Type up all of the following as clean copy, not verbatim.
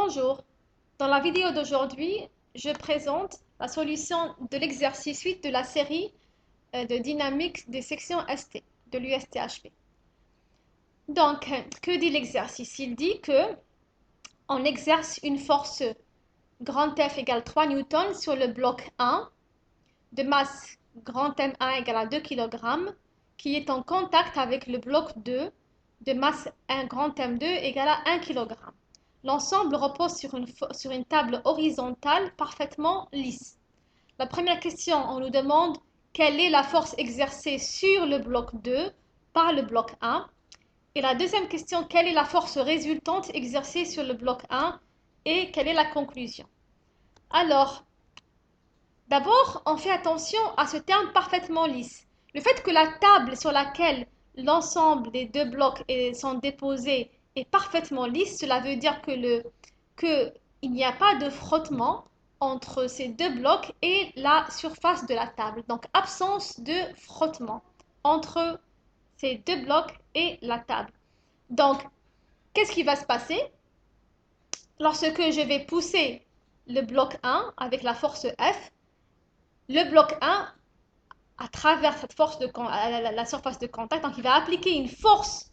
Bonjour, dans la vidéo d'aujourd'hui, je présente la solution de l'exercice 8 de la série de dynamique des sections ST de l'USTHP. Donc, que dit l'exercice? Il dit que on exerce une force grand F égale 3 newtons sur le bloc 1 de masse grand M1 égale à 2 kg qui est en contact avec le bloc 2 de masse 1 grand M2 égale à 1 kg. L'ensemble repose sur une table horizontale parfaitement lisse. La première question, on nous demande quelle est la force exercée sur le bloc 2 par le bloc 1. Et la deuxième question, quelle est la force résultante exercée sur le bloc 1 et quelle est la conclusion? Alors, d'abord, on fait attention à ce terme parfaitement lisse. Le fait que la table sur laquelle l'ensemble des deux blocs sont déposés est parfaitement lisse, cela veut dire qu'il n'y a pas de frottement entre ces deux blocs et la surface de la table. Donc, absence de frottement entre ces deux blocs et la table. Donc, qu'est-ce qui va se passer? Lorsque je vais pousser le bloc 1 avec la force F, le bloc 1, à travers cette force de la surface de contact, donc il va appliquer une force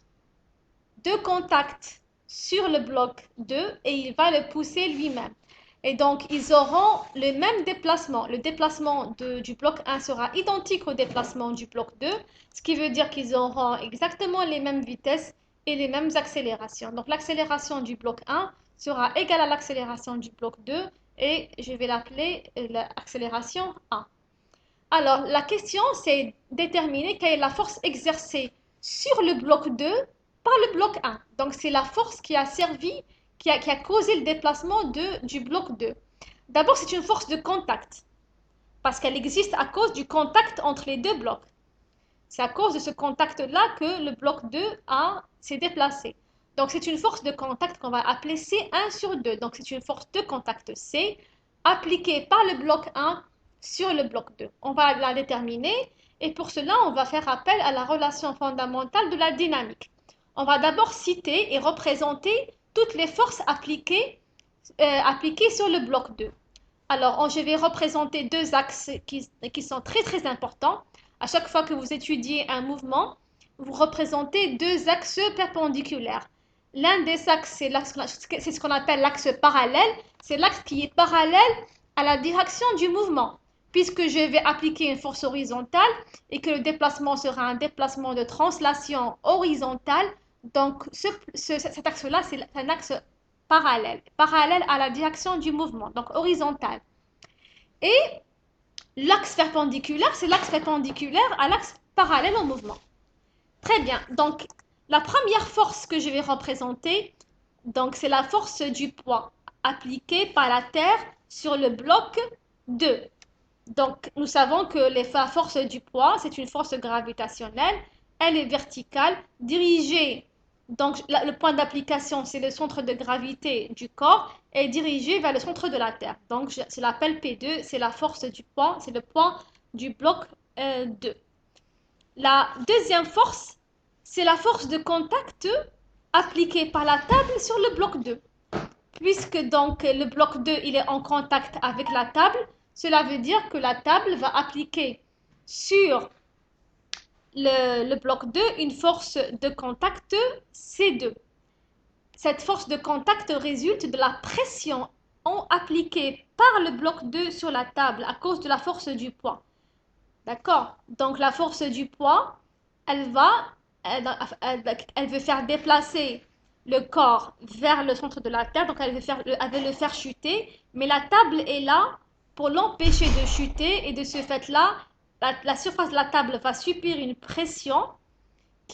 de contact sur le bloc 2 et il va le pousser lui-même. Et donc, ils auront le même déplacement. Le déplacement du bloc 1 sera identique au déplacement du bloc 2, ce qui veut dire qu'ils auront exactement les mêmes vitesses et les mêmes accélérations. Donc, l'accélération du bloc 1 sera égale à l'accélération du bloc 2 et je vais l'appeler l'accélération 1. Alors, la question, c'est déterminer quelle est la force exercée sur le bloc 2 par le bloc 1. Donc, c'est la force qui a servi, qui a causé le déplacement du bloc 2. D'abord, c'est une force de contact, parce qu'elle existe à cause du contact entre les deux blocs. C'est à cause de ce contact-là que le bloc 2 s'est déplacé. Donc, c'est une force de contact qu'on va appeler C1 sur 2. Donc, c'est une force de contact C appliquée par le bloc 1 sur le bloc 2. On va la déterminer et pour cela, on va faire appel à la relation fondamentale de la dynamique. On va d'abord citer et représenter toutes les forces appliquées sur le bloc 2. Alors, je vais représenter deux axes qui sont très très importants. À chaque fois que vous étudiez un mouvement, vous représentez deux axes perpendiculaires. L'un des axes, c'est ce qu'on appelle l'axe parallèle. C'est l'axe qui est parallèle à la direction du mouvement, puisque je vais appliquer une force horizontale et que le déplacement sera un déplacement de translation horizontale. Donc, cet axe-là, c'est un axe parallèle à la direction du mouvement, donc horizontal. Et l'axe perpendiculaire, c'est l'axe perpendiculaire à l'axe parallèle au mouvement. Très bien, donc la première force que je vais représenter, donc c'est la force du poids appliquée par la Terre sur le bloc 2. Donc nous savons que la force du poids, c'est une force gravitationnelle, elle est verticale, dirigée. Donc, le point d'application, c'est le centre de gravité du corps et dirigé vers le centre de la Terre. Donc, je l'appelle P2, c'est la force du poids, c'est le poids du bloc 2. La deuxième force, c'est la force de contact appliquée par la table sur le bloc 2. Puisque donc le bloc 2, il est en contact avec la table, cela veut dire que la table va appliquer sur le bloc 2 une force de contact C2. Cette force de contact résulte de la pression appliquée par le bloc 2 sur la table à cause de la force du poids. D'accord? Donc la force du poids, elle veut faire déplacer le corps vers le centre de la Terre, donc elle veut le faire chuter, mais la table est là pour l'empêcher de chuter et de ce fait-là, la surface de la table va subir une pression,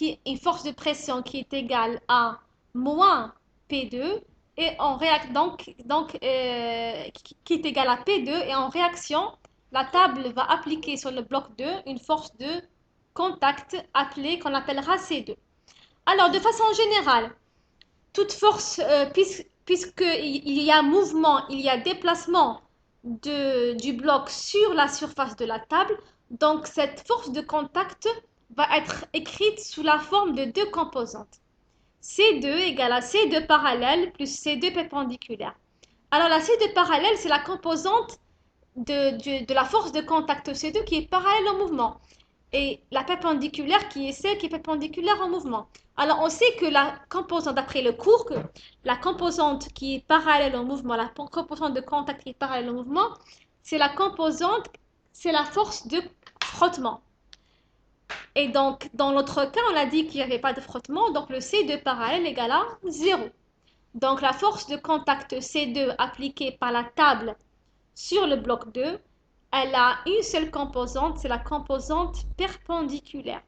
une force de pression qui est égale à moins P2 et qui est égale à P2 et en réaction, la table va appliquer sur le bloc 2 une force de contact qu'on appellera C2. Alors, de façon générale, toute force, puisqu'il y a mouvement, il y a déplacement du bloc sur la surface de la table, donc cette force de contact va être écrite sous la forme de deux composantes. C2 égale à C2 parallèle plus C2 perpendiculaire. Alors la C2 parallèle, c'est la composante de la force de contact C2 qui est parallèle au mouvement. Et la perpendiculaire qui est celle qui est perpendiculaire au mouvement. Alors on sait que la composante, d'après le cours, que la composante qui est parallèle au mouvement, la composante de contact qui est parallèle au mouvement, c'est la composante, c'est la force de frottement. Et donc, dans l'autre cas, on a dit qu'il n'y avait pas de frottement, donc le C2 parallèle égale à 0. Donc, la force de contact C2 appliquée par la table sur le bloc 2, elle a une seule composante, c'est la composante perpendiculaire.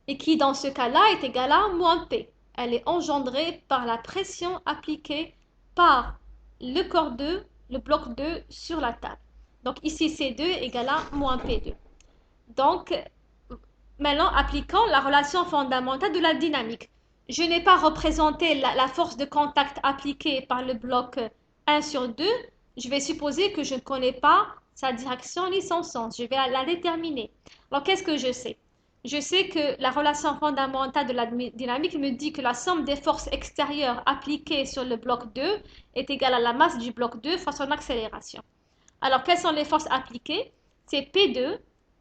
Et qui, dans ce cas-là, est égale à moins P. Elle est engendrée par la pression appliquée par le corps 2, le bloc 2, sur la table. Donc, ici, C2 égale à moins P2. Donc, maintenant, appliquons la relation fondamentale de la dynamique. Je n'ai pas représenté la force de contact appliquée par le bloc 1 sur 2. Je vais supposer que je ne connais pas sa direction ni son sens. Je vais la déterminer. Alors, qu'est-ce que je sais? Je sais que la relation fondamentale de la dynamique me dit que la somme des forces extérieures appliquées sur le bloc 2 est égale à la masse du bloc 2 fois son accélération. Alors, quelles sont les forces appliquées? C'est P2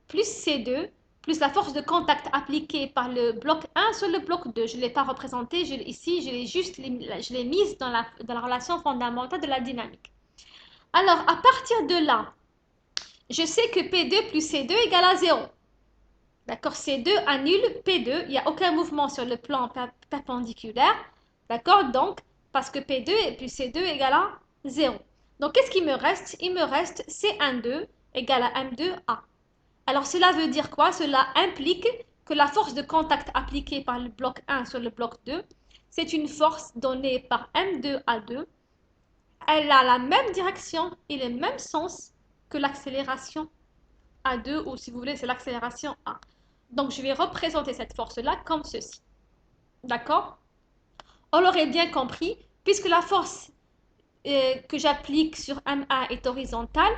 plus C2 plus la force de contact appliquée par le bloc 1 sur le bloc 2. Je ne l'ai pas représenté ici, je l'ai mise dans la relation fondamentale de la dynamique. Alors, à partir de là, je sais que P2 plus C2 égale à 0. D'accord, C2 annule P2, il n'y a aucun mouvement sur le plan perpendiculaire. D'accord, donc, parce que P2 plus C2 égale à 0. Donc, qu'est-ce qu'il me reste? Il me reste C12 égale à M2A. Alors, cela veut dire quoi? Cela implique que la force de contact appliquée par le bloc 1 sur le bloc 2, c'est une force donnée par M2A2. Elle a la même direction et le même sens que l'accélération A2, ou si vous voulez, c'est l'accélération A. Donc, je vais représenter cette force-là comme ceci. D'accord? On l'aurait bien compris, puisque la force que j'applique sur MA est horizontale,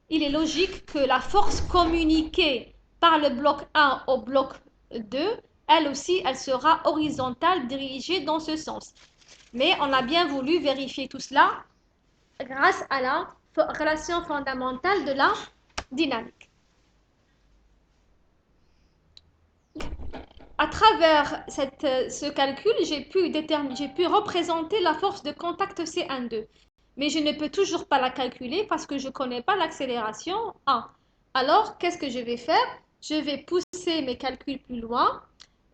il est logique que la force communiquée par le bloc 1 au bloc 2, elle aussi, elle sera horizontale, dirigée dans ce sens. Mais on a bien voulu vérifier tout cela grâce à la relation fondamentale de la dynamique. À travers ce calcul, j'ai pu représenter la force de contact C12. Mais je ne peux toujours pas la calculer parce que je ne connais pas l'accélération A. Alors, qu'est-ce que je vais faire? Je vais pousser mes calculs plus loin.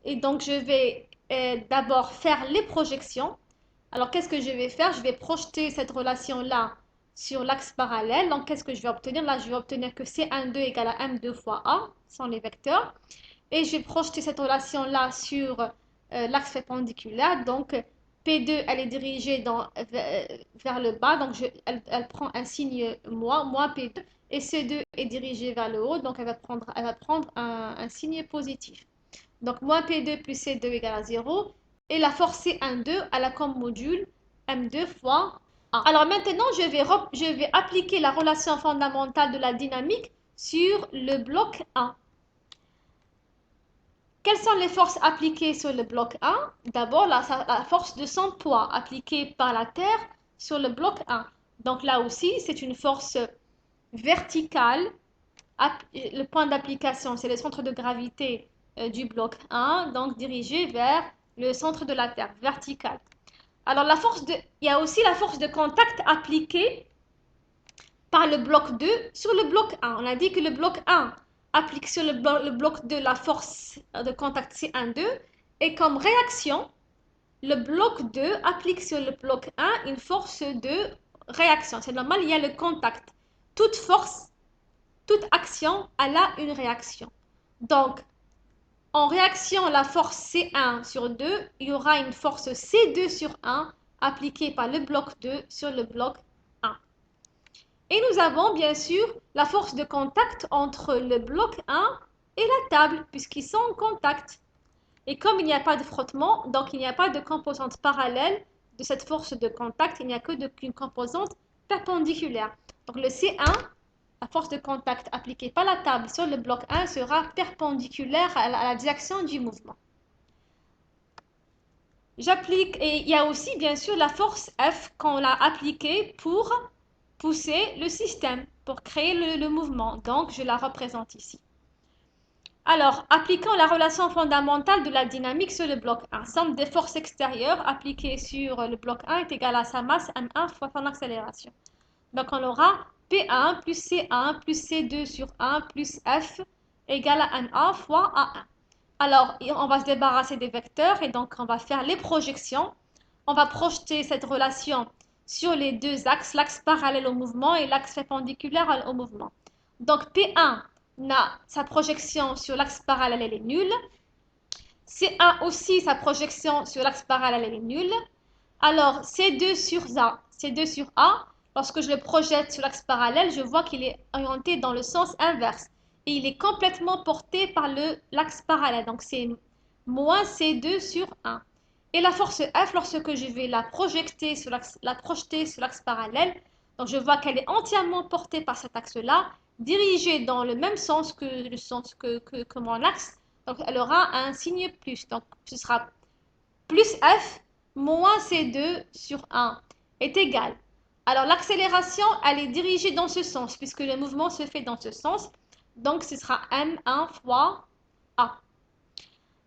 Et donc, je vais d'abord faire les projections. Alors, qu'est-ce que je vais faire? Je vais projeter cette relation-là sur l'axe parallèle. Donc, qu'est-ce que je vais obtenir? Là, je vais obtenir que C12 égale à M2 fois A, sans les vecteurs. Et je vais projeter cette relation-là sur l'axe perpendiculaire. Donc, P2, elle est dirigée vers le bas, donc elle prend un signe moins P2. Et C2 est dirigée vers le haut, donc elle va prendre un signe positif. Donc, moins P2 plus C2 égale à 0. Et la force C12, elle a comme module M2 fois A. Alors maintenant, je vais appliquer la relation fondamentale de la dynamique sur le bloc 1. Quelles sont les forces appliquées sur le bloc 1? D'abord, la force de son poids appliquée par la Terre sur le bloc 1. Donc là aussi, c'est une force verticale. Le point d'application, c'est le centre de gravité du bloc 1, donc dirigé vers le centre de la Terre, vertical. Alors, il y a aussi la force de contact appliquée par le bloc 2 sur le bloc 1. On a dit que le bloc 1 applique sur le bloc 2 la force de contact C12 et comme réaction, le bloc 2 applique sur le bloc 1 une force de réaction. C'est normal, il y a le contact. Toute force, toute action, elle a une réaction. Donc, en réaction, la force C1 sur 2, il y aura une force C2 sur 1 appliquée par le bloc 2 sur le bloc 1. Et nous avons bien sûr la force de contact entre le bloc 1 et la table, puisqu'ils sont en contact. Et comme il n'y a pas de frottement, donc il n'y a pas de composante parallèle de cette force de contact, il n'y a qu'une composante perpendiculaire. Donc le C1, la force de contact appliquée par la table sur le bloc 1 sera perpendiculaire à la direction du mouvement. J'applique, et il y a aussi bien sûr la force F qu'on l'a appliquée pour pousser le système, pour créer le mouvement. Donc, je la représente ici. Alors, appliquons la relation fondamentale de la dynamique sur le bloc 1. Somme des forces extérieures appliquées sur le bloc 1 est égale à sa masse m1 fois son accélération. Donc, on aura P1 plus C1 plus C2 sur 1 plus F égale à m1 fois A1. Alors, on va se débarrasser des vecteurs et donc on va faire les projections. On va projeter cette relation sur les deux axes, l'axe parallèle au mouvement et l'axe perpendiculaire au mouvement. Donc P1, sa projection sur l'axe parallèle, elle est nulle. C1 aussi, sa projection sur l'axe parallèle, elle est nulle. Alors C2 sur A, lorsque je le projette sur l'axe parallèle, je vois qu'il est orienté dans le sens inverse. Et il est complètement porté par l'axe parallèle. Donc c'est moins C2 sur 1. Et la force F, lorsque je vais la projeter sur l'axe parallèle, donc je vois qu'elle est entièrement portée par cet axe-là, dirigée dans le même sens que mon axe. Donc elle aura un signe plus. Donc ce sera plus F moins C2 sur 1 est égal. Alors l'accélération, elle est dirigée dans ce sens, puisque le mouvement se fait dans ce sens. Donc ce sera M1 fois A.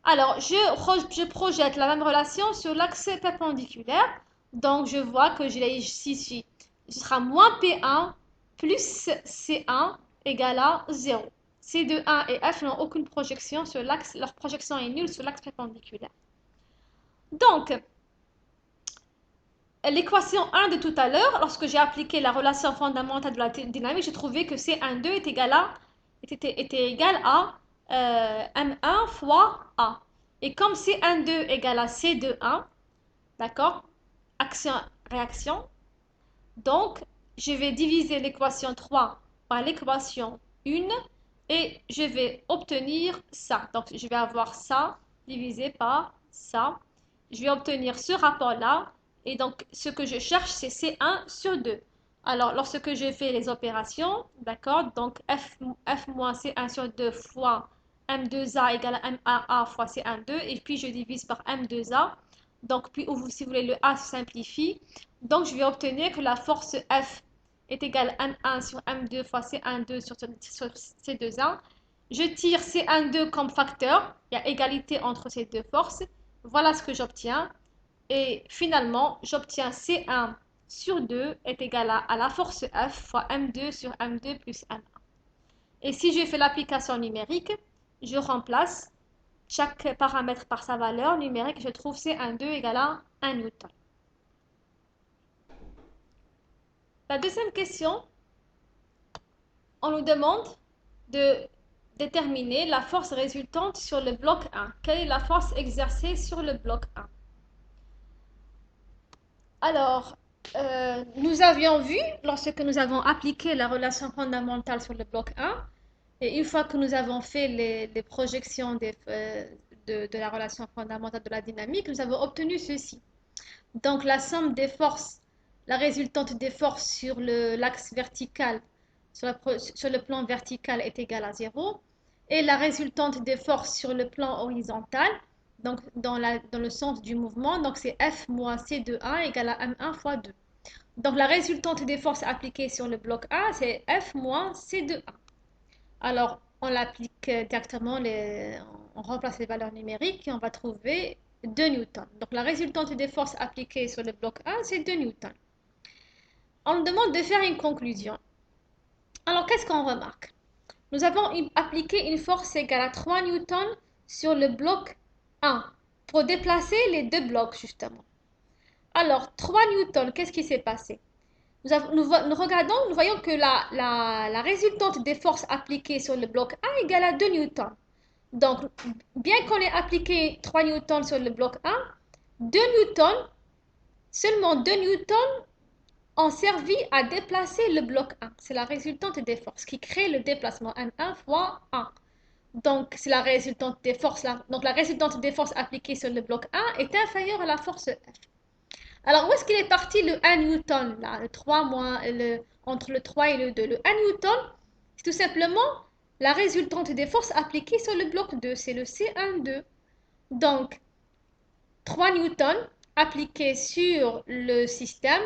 Alors, je projette la même relation sur l'axe perpendiculaire. Donc, je vois que j'ai ici, ce sera moins P1 plus C1 égale à 0. C2, 1 et F n'ont aucune projection sur l'axe, leur projection est nulle sur l'axe perpendiculaire. Donc, l'équation 1 de tout à l'heure, lorsque j'ai appliqué la relation fondamentale de la dynamique, j'ai trouvé que C12 était égal à M1 fois A. Et comme C12 égale à C21, d'accord, action-réaction, donc je vais diviser l'équation 3 par l'équation 1 et je vais obtenir ça. Donc je vais avoir ça divisé par ça. Je vais obtenir ce rapport-là. Et donc, ce que je cherche, c'est C1 sur 2. Alors, lorsque je fais les opérations, d'accord, donc F moins C1 sur 2 fois M2A égale à M1A fois C12, et puis je divise par M2A. Donc, puis, si vous voulez, le A se simplifie. Donc, je vais obtenir que la force F est égale à M1 sur M2 fois C12 sur C2A. Je tire C12 comme facteur. Il y a égalité entre ces deux forces. Voilà ce que j'obtiens. Et finalement, j'obtiens C1 sur 2 est égal à la force F fois M2 sur M2 plus M1. Et si je fais l'application numérique, je remplace chaque paramètre par sa valeur numérique. Je trouve C12 égale à 1 newton. La deuxième question, on nous demande de déterminer la force résultante sur le bloc 1. Quelle est la force exercée sur le bloc 1? Alors, nous avions vu, lorsque nous avons appliqué la relation fondamentale sur le bloc 1, et une fois que nous avons fait les projections de la relation fondamentale de la dynamique, nous avons obtenu ceci. Donc, la somme des forces, la résultante des forces sur l'axe vertical, sur le plan vertical est égale à 0, et la résultante des forces sur le plan horizontal, donc dans le sens du mouvement, donc c'est F moins C2A égale à M1 fois 2. Donc la résultante des forces appliquées sur le bloc A, c'est F moins C2A. Alors, on l'applique directement, on remplace les valeurs numériques et on va trouver 2 newtons. Donc la résultante des forces appliquées sur le bloc A, c'est 2 newtons. On nous demande de faire une conclusion. Alors, qu'est-ce qu'on remarque? Nous avons appliqué une force égale à 3 newtons sur le bloc 1 pour déplacer les deux blocs, justement. Alors, 3 newtons, qu'est-ce qui s'est passé? Nous voyons que la résultante des forces appliquées sur le bloc 1 égale à 2 newtons. Donc, bien qu'on ait appliqué 3 newtons sur le bloc 1, 2 newtons, seulement 2 newtons ont servi à déplacer le bloc 1. C'est la résultante des forces qui crée le déplacement M1 fois 1. Donc, c'est la résultante des forces là. Donc, la résultante des forces appliquées sur le bloc 1 est inférieure à la force F. Alors, où est-ce qu'il est parti le 1 newton là, le 3 moins entre le 3 et le 2? Le 1 newton, c'est tout simplement la résultante des forces appliquées sur le bloc 2. C'est le C12. Donc, 3 newtons appliqués sur le système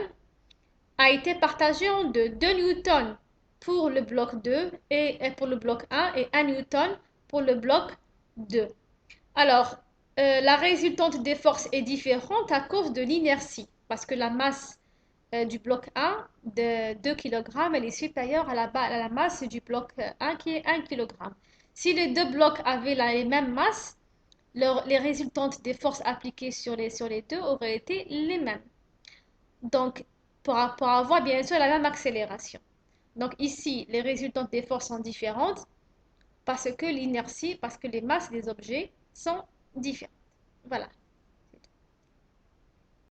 a été partagé en deux. 2 newtons pour le bloc 2 et pour le bloc 1 et 1 newton pour le bloc 2. Alors, la résultante des forces est différente à cause de l'inertie, parce que la masse du bloc 1 de 2 kg, elle est supérieure à la masse du bloc 1 qui est 1 kg. Si les deux blocs avaient la même masse, les résultantes des forces appliquées sur les deux auraient été les mêmes. Donc, pour avoir bien sûr la même accélération. Donc ici, les résultantes des forces sont différentes parce que l'inertie, parce que les masses des objets sont différentes. Voilà.